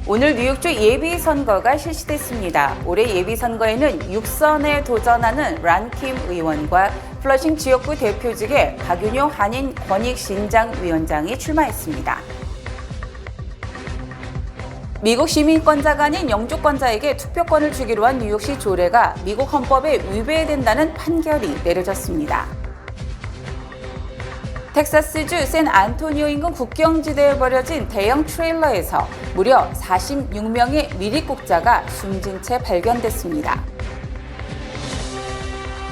오늘 뉴욕주 예비선거가 실시됐습니다. 올해 예비선거에는 6선에 도전하는 란킴 의원과 플러싱 지역구 대표직의 박윤용 한인 권익신장위원장이 출마했습니다. 미국 시민권자가 아닌 영주권자에게 투표권을 주기로 한 뉴욕시 조례가 미국 헌법에 위배된다는 판결이 내려졌습니다. 텍사스주 샌안토니오 인근 국경지대에 버려진 대형 트레일러에서 무려 46명의 미립국자가 숨진 채 발견됐습니다.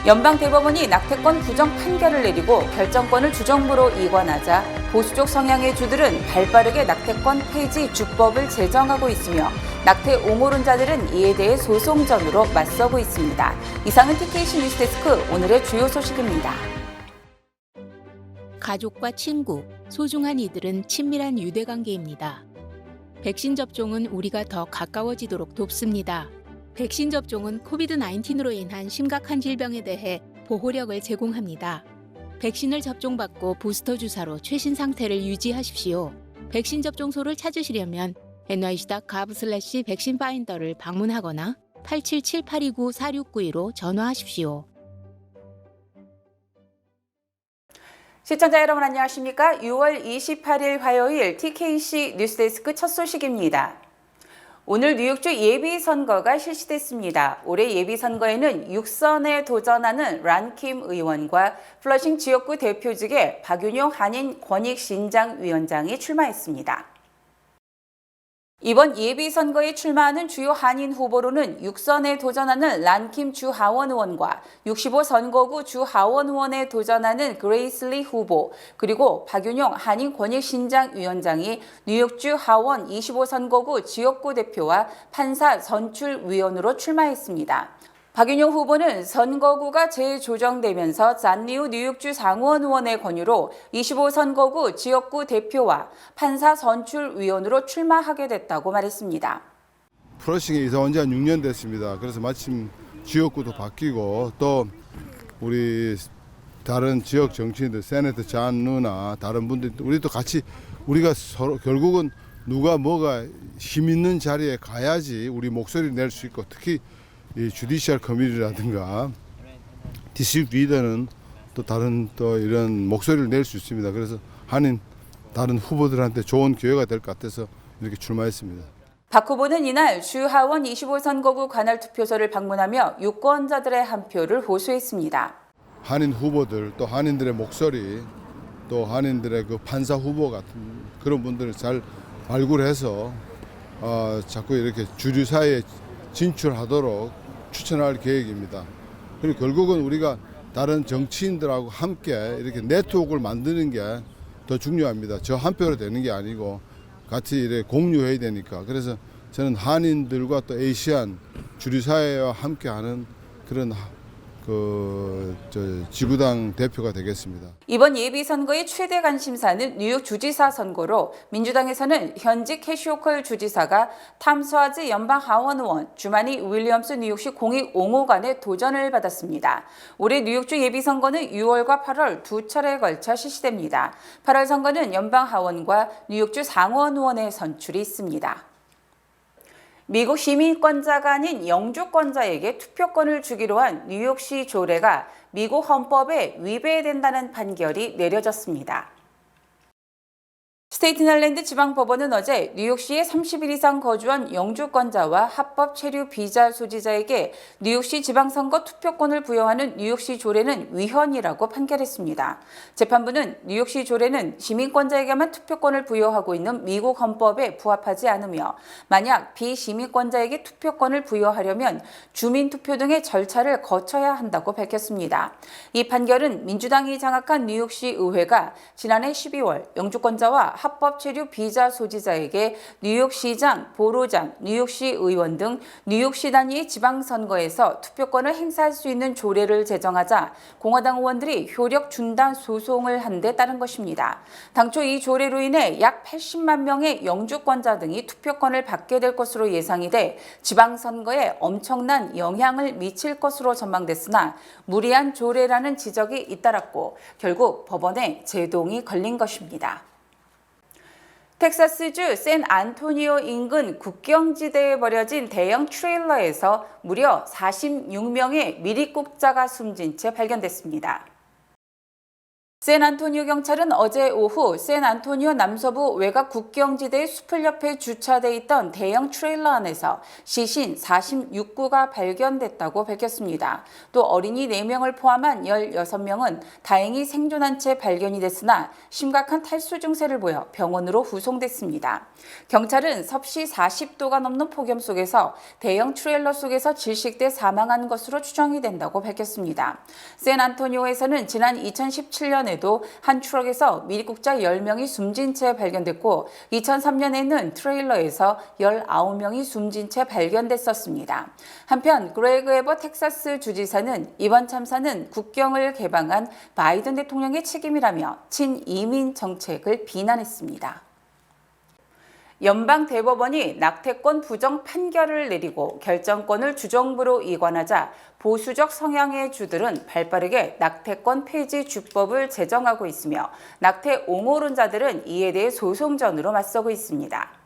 연방대법원이 낙태권 부정 판결을 내리고 결정권을 주정부로 이관하자 보수적 성향의 주들은 발빠르게 낙태권 폐지 주법을 제정하고 있으며 낙태 옹호론자들은 이에 대해 소송전으로 맞서고 있습니다. 이상은 TKC 뉴스데스크 오늘의 주요 소식입니다. 가족과 친구, 소중한 이들은 친밀한 유대관계입니다. 백신 접종은 우리가 더 가까워지도록 돕습니다. 백신 접종은 코비드-19으로 인한 심각한 질병에 대해 보호력을 제공합니다. 백신을 접종받고 부스터 주사로 최신 상태를 유지하십시오. 백신 접종소를 찾으시려면 nyc.gov/백신파인더를 방문하거나 877-829-4692로 전화하십시오. 시청자 여러분 안녕하십니까? 6월 28일 화요일 TKC 뉴스데스크 첫 소식입니다. 오늘 뉴욕주 예비선거가 실시됐습니다. 올해 예비선거에는 6선에 도전하는 란킴 의원과 플러싱 지역구 대표직의 박윤용 한인 권익신장위원장이 출마했습니다. 이번 예비선거에 출마하는 주요 한인 후보로는 6선에 도전하는 란킴 주 하원 의원과 65선거구 주 하원 의원에 도전하는 그레이스 리 후보, 그리고 박윤용 한인 권익신장위원장이 뉴욕주 하원 25선거구 지역구 대표와 판사 선출위원으로 출마했습니다. 박윤용 후보는 선거구가 재조정되면서 잔리우 뉴욕주 상원 의원의 권유로 25선거구 지역구 대표와 판사 선출위원으로 출마하게 됐다고 말했습니다. 플러싱에 이사 온 지 한 6년 됐습니다. 그래서 마침 지역구도 바뀌고 또 우리 다른 지역 정치인들, 세네터 잔 루나 다른 분들 우리도 같이 우리가 서로 결국은 누가 뭐가 힘 있는 자리에 가야지 우리 목소리를 낼 수 있고, 특히 이 주디셜 커뮤니티라든가 디스트릭트 리더는 또 다른 또 이런 목소리를 낼 수 있습니다. 그래서 한인 다른 후보들한테 좋은 기회가 될 것 같아서 이렇게 출마했습니다. 박 후보는 이날 주 하원 25선거구 관할 투표소를 방문하며 유권자들의 한 표를 호소했습니다. 한인 후보들 또 한인들의 목소리 또 한인들의 그 판사 후보 같은 그런 분들을 잘 발굴해서 자꾸 이렇게 주류 사회에 진출하도록 추천할 계획입니다. 그리고 결국은 우리가 다른 정치인들하고 함께 이렇게 네트워크를 만드는 게 더 중요합니다. 저 한 표로 되는 게 아니고 같이 이렇게 공유해야 되니까. 그래서 저는 한인들과 또 아시안 주류 사회와 함께하는 그런 지구당 대표가 되겠습니다. 이번 예비선거의 최대 관심사는 뉴욕 주지사 선거로 민주당에서는 현직 캐시오컬 주지사가 탐 스와즈 연방 하원 의원, 주마니 윌리엄스 뉴욕시 공익옹호관의 도전을 받았습니다. 올해 뉴욕주 예비선거는 6월과 8월 두 차례에 걸쳐 실시됩니다. 8월 선거는 연방 하원과 뉴욕주 상원 의원의 선출이 있습니다. 미국 시민권자가 아닌 영주권자에게 투표권을 주기로 한 뉴욕시 조례가 미국 헌법에 위배된다는 판결이 내려졌습니다. 스테이튼 아일랜드 지방법원은 어제 뉴욕시에 30일 이상 거주한 영주권자와 합법 체류 비자 소지자에게 뉴욕시 지방선거 투표권을 부여하는 뉴욕시 조례는 위헌이라고 판결했습니다. 재판부는 뉴욕시 조례는 시민권자에게만 투표권을 부여하고 있는 미국 헌법에 부합하지 않으며, 만약 비시민권자에게 투표권을 부여하려면 주민투표 등의 절차를 거쳐야 한다고 밝혔습니다. 이 판결은 민주당이 장악한 뉴욕시 의회가 지난해 12월 영주권자와 합법 체류 비자 소지자에게 뉴욕시장, 보로장, 뉴욕시 의원 등 뉴욕시 단위의 지방선거에서 투표권을 행사할 수 있는 조례를 제정하자 공화당 의원들이 효력 중단 소송을 한 데 따른 것입니다. 당초 이 조례로 인해 약 80만 명의 영주권자 등이 투표권을 받게 될 것으로 예상이 돼 지방선거에 엄청난 영향을 미칠 것으로 전망됐으나 무리한 조례라는 지적이 잇따랐고 결국 법원에 제동이 걸린 것입니다. 텍사스주 샌안토니오 인근 국경지대에 버려진 대형 트레일러에서 무려 46명의 미립국자가 숨진 채 발견됐습니다. 샌안토니오 경찰은 어제 오후 샌안토니오 남서부 외곽 국경지대의 숲을 옆에 주차돼 있던 대형 트레일러 안에서 시신 46구가 발견됐다고 밝혔습니다. 또 어린이 4명을 포함한 16명은 다행히 생존한 채 발견이 됐으나 심각한 탈수 증세를 보여 병원으로 후송됐습니다. 경찰은 섭씨 40도가 넘는 폭염 속에서 대형 트레일러 속에서 질식돼 사망한 것으로 추정이 된다고 밝혔습니다. 샌안토니오에서는 지난 2017년에도 한 트럭에서 미립국자 10명이 숨진 채 발견됐고 2003년에는 트레일러에서 19명이 숨진 채 발견됐었습니다. 한편 그레그 에버 텍사스 주지사는 이번 참사는 국경을 개방한 바이든 대통령의 책임이라며 친이민 정책을 비난했습니다. 연방대법원이 낙태권 부정 판결을 내리고 결정권을 주정부로 이관하자 보수적 성향의 주들은 발빠르게 낙태권 폐지 주법을 제정하고 있으며 낙태 옹호론자들은 이에 대해 소송전으로 맞서고 있습니다.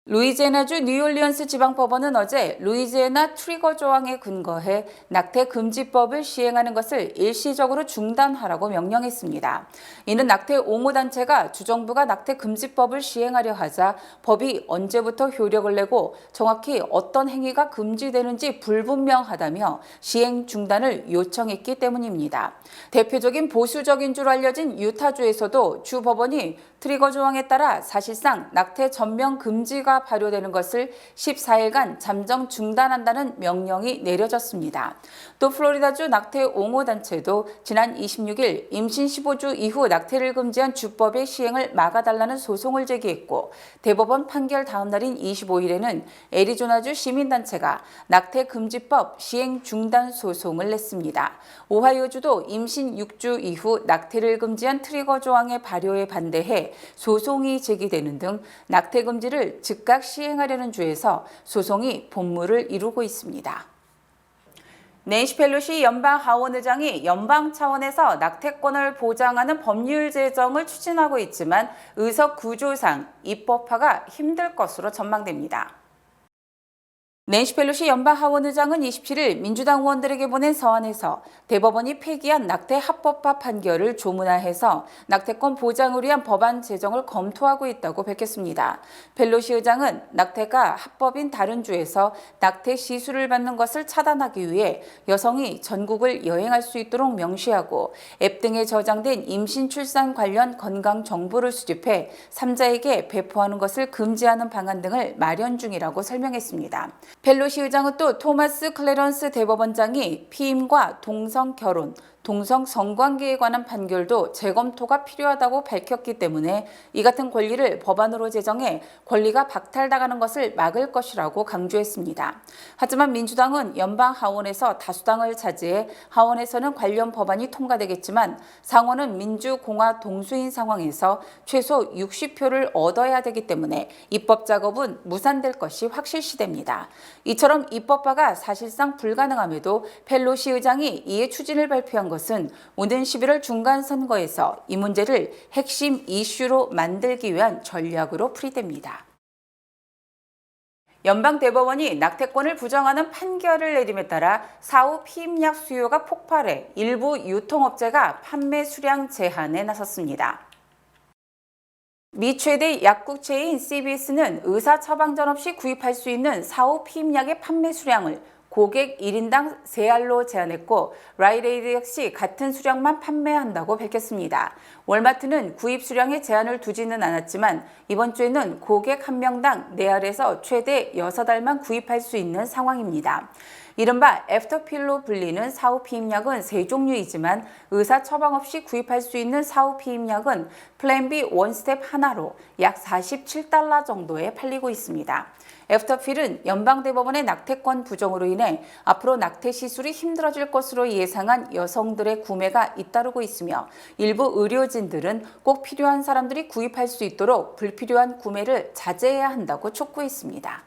루이지애나주 뉴올리언스 지방법원은 어제 루이지애나 트리거 조항에 근거해 낙태 금지법을 시행하는 것을 일시적으로 중단하라고 명령했습니다. 이는 낙태 옹호단체가 주정부가 낙태 금지법을 시행하려 하자 법이 언제부터 효력을 내고 정확히 어떤 행위가 금지되는지 불분명하다며 시행 중단을 요청했기 때문입니다. 대표적인 보수적인 주로 알려진 유타주에서도 주 법원이 트리거 조항에 따라 사실상 낙태 전면 금지가 발효되는 것을 14일간 잠정 중단한다는 명령이 내려졌습니다. 또 플로리다주 낙태 옹호단체도 지난 26일 임신 15주 이후 낙태를 금지한 주법의 시행을 막아달라는 소송을 제기했고 대법원 판결 다음 날인 25일에는 애리조나주 시민단체가 낙태 금지법 시행 중단 소송을 냈습니다. 오하이오주도 임신 6주 이후 낙태를 금지한 트리거 조항의 발효에 반대해 소송이 제기되는 등 낙태 금지를 즉각 시행하려는 주에서 소송이 본물을 이루고 있습니다. 낸시 펠로시 연방 하원 의장이 연방 차원에서 낙태권을 보장하는 법률 제정을 추진하고 있지만 의석 구조상 입법화가 힘들 것으로 전망됩니다. 낸시 펠로시 연방 하원 의장은 27일 민주당 의원들에게 보낸 서한에서 대법원이 폐기한 낙태 합법화 판결을 조문화해서 낙태권 보장을 위한 법안 제정을 검토하고 있다고 밝혔습니다. 펠로시 의장은 낙태가 합법인 다른 주에서 낙태 시술을 받는 것을 차단하기 위해 여성이 전국을 여행할 수 있도록 명시하고 앱 등에 저장된 임신 출산 관련 건강 정보를 수집해 3자에게 배포하는 것을 금지하는 방안 등을 마련 중이라고 설명했습니다. 펠로시 의장은 또 토마스 클래런스 대법원장이 피임과 동성 결혼, 동성 성관계에 관한 판결도 재검토가 필요하다고 밝혔기 때문에 이 같은 권리를 법안으로 제정해 권리가 박탈당하는 것을 막을 것이라고 강조했습니다. 하지만 민주당은 연방 하원에서 다수당을 차지해 하원에서는 관련 법안이 통과되겠지만 상원은 민주공화 동수인 상황에서 최소 60표를 얻어야 되기 때문에 입법 작업은 무산될 것이 확실시됩니다. 이처럼 입법화가 사실상 불가능함에도 펠로시 의장이 이에 추진을 발표한 것은 오는 11월 중간선거에서 이 문제를 핵심 이슈로 만들기 위한 전략으로 풀이됩니다. 연방대법원이 낙태권을 부정하는 판결을 내림에 따라 사후 피임약 수요가 폭발해 일부 유통업체가 판매 수량 제한에 나섰습니다. 미 최대 약국체인 CVS는 의사 처방 전 없이 구입할 수 있는 사후 피임약의 판매 수량을 고객 1인당 3알로 제한했고 라이레이드 역시 같은 수량만 판매한다고 밝혔습니다. 월마트는 구입 수량에 제한을 두지는 않았지만 이번 주에는 고객 1명당 4알에서 최대 6알만 구입할 수 있는 상황입니다. 이른바 애프터필로 불리는 사후 피임약은 3종류이지만 의사 처방 없이 구입할 수 있는 사후 피임약은 플랜 B 원스텝 하나로 약 47달러 정도에 팔리고 있습니다. 애프터필은 연방대법원의 낙태권 부정으로 인해 앞으로 낙태 시술이 힘들어질 것으로 예상한 여성들의 구매가 잇따르고 있으며 일부 의료진들은 꼭 필요한 사람들이 구입할 수 있도록 불필요한 구매를 자제해야 한다고 촉구했습니다.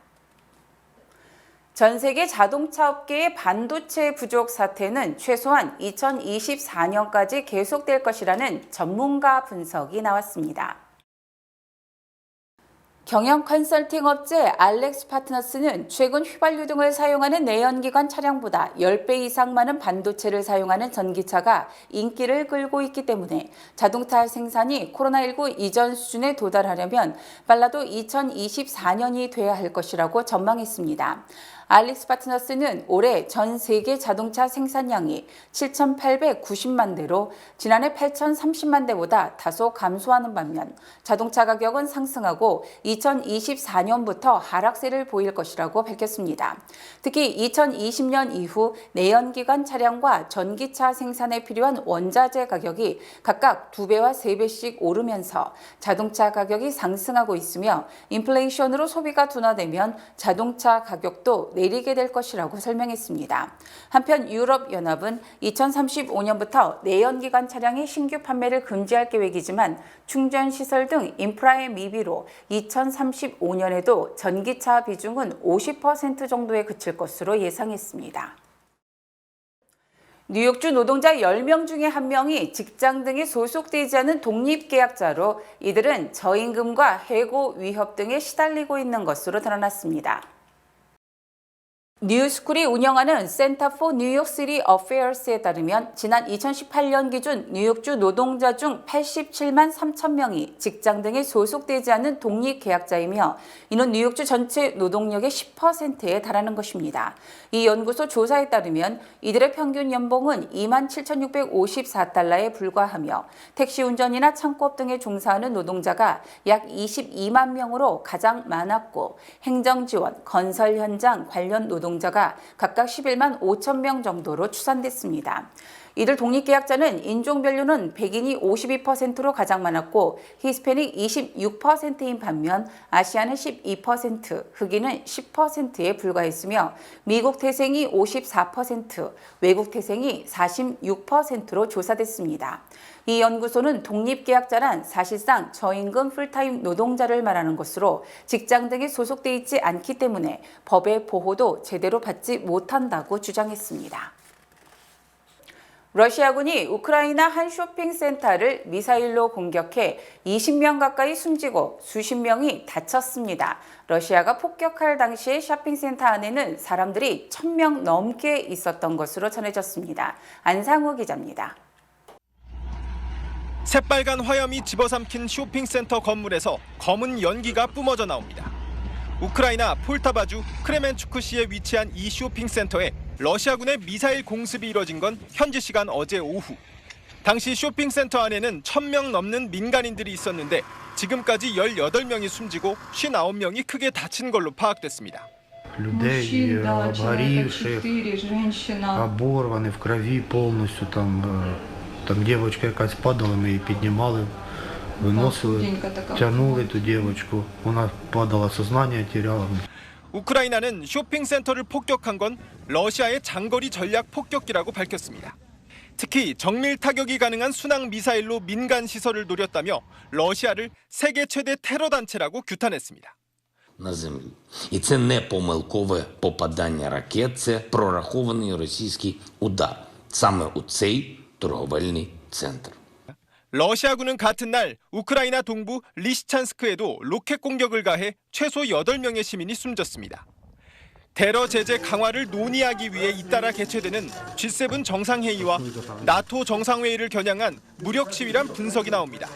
전 세계 자동차 업계의 반도체 부족 사태는 최소한 2024년까지 계속될 것이라는 전문가 분석이 나왔습니다. 경영 컨설팅 업체 알렉스 파트너스는 최근 휘발유 등을 사용하는 내연기관 차량보다 10배 이상 많은 반도체를 사용하는 전기차가 인기를 끌고 있기 때문에 자동차 생산이 코로나19 이전 수준에 도달하려면 빨라도 2024년이 돼야 할 것이라고 전망했습니다. 알렉스 파트너스는 올해 전 세계 자동차 생산량이 7,890만 대로 지난해 8,030만 대보다 다소 감소하는 반면 자동차 가격은 상승하고 2024년부터 하락세를 보일 것이라고 밝혔습니다. 특히 2020년 이후 내연기관 차량과 전기차 생산에 필요한 원자재 가격이 각각 2배와 3배씩 오르면서 자동차 가격이 상승하고 있으며 인플레이션으로 소비가 둔화되면 자동차 가격도 내리게 될 것이라고 설명했습니다. 한편 유럽연합은 2035년부터 내연기관 차량의 신규 판매를 금지할 계획이지만 충전시설 등 인프라의 미비로 2035년에도 전기차 비중은 50% 정도에 그칠 것으로 예상했습니다. 뉴욕주 노동자 10명 중에 1명이 직장 등에 소속되지 않은 독립계약자로 이들은 저임금과 해고 위협 등에 시달리고 있는 것으로 드러났습니다. 뉴스쿨이 운영하는 센터 포 뉴욕 시티 어페어스에 따르면 지난 2018년 기준 뉴욕주 노동자 중 87만 3천 명이 직장 등에 소속되지 않은 독립계약자이며 이는 뉴욕주 전체 노동력의 10%에 달하는 것입니다. 이 연구소 조사에 따르면 이들의 평균 연봉은 27,654달러에 불과하며 택시 운전이나 창고업 등에 종사하는 노동자가 약 22만 명으로 가장 많았고 행정지원, 건설 현장 관련 노동자가 각각 11만 5천 명 정도로 추산됐습니다. 이들 독립계약자는 인종별로는 백인이 52%로 가장 많았고 히스패닉 26%인 반면 아시아는 12%, 흑인은 10%에 불과했으며 미국 태생이 54%, 외국 태생이 46%로 조사됐습니다. 이 연구소는 독립계약자란 사실상 저임금 풀타임 노동자를 말하는 것으로 직장 등에 소속돼 있지 않기 때문에 법의 보호도 제대로 받지 못한다고 주장했습니다. 러시아군이 우크라이나 한 쇼핑센터를 미사일로 공격해 20명 가까이 숨지고 수십 명이 다쳤습니다. 러시아가 폭격할 당시에 쇼핑센터 안에는 사람들이 1,000명 넘게 있었던 것으로 전해졌습니다. 안상우 기자입니다. 새빨간 화염이 집어삼킨 쇼핑센터 건물에서 검은 연기가 뿜어져 나옵니다. 우크라이나 폴타바주 크레멘추크시에 위치한 이 쇼핑센터에 러시아군의 미사일 공습이 이뤄진 건 현지 시간 어제 오후. 당시 쇼핑센터 안에는 1,000명 넘는 민간인들이 있었는데 지금까지 18명이 숨지고 59명이 크게 다친 걸로 파악됐습니다. Людей обгоревших, оборваны в крови полностью, там девочка якась падала, мы ее поднимали, выносили, тянули эту девочку, она падала, сознание теряла. 우크라이나는 쇼핑센터를 폭격한 건 러시아의 장거리 전략 폭격기라고 밝혔습니다. 특히 정밀 타격이 가능한 순항 미사일로 민간 시설을 노렸다며 러시아를 세계 최대 테러 단체라고 규탄했습니다. На землю. І це не помилкове попадання ракет, це прорахований російський удар саме у цей торговельний центр. 러시아군은 같은 날 우크라이나 동부 리시찬스크에도 로켓 공격을 가해 최소 8명의 시민이 숨졌습니다. 테러 제재 강화를 논의하기 위해 잇따라 개최되는 G7 정상회의와 나토 정상회의를 겨냥한 무력 시위란 분석이 나옵니다.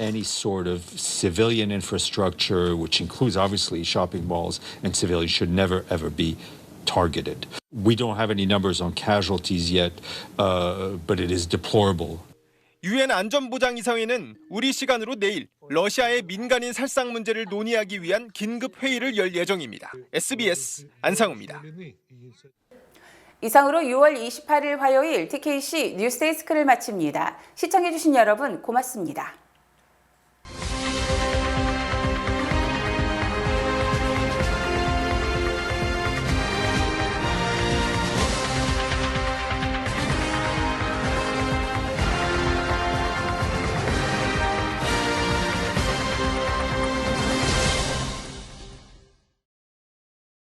Any sort of civilian infrastructure, which includes obviously shopping malls and civilians, should never ever be targeted. We don't have any numbers on casualties yet, but it is deplorable. 유엔 안전보장이사회는 우리 시간으로 내일 러시아의 민간인 살상 문제를 논의하기 위한 긴급 회의를 열 예정입니다. SBS 안상우입니다. 이상으로 6월 28일 화요일 TKC 뉴스데스크를 마칩니다. 시청해주신 여러분 고맙습니다.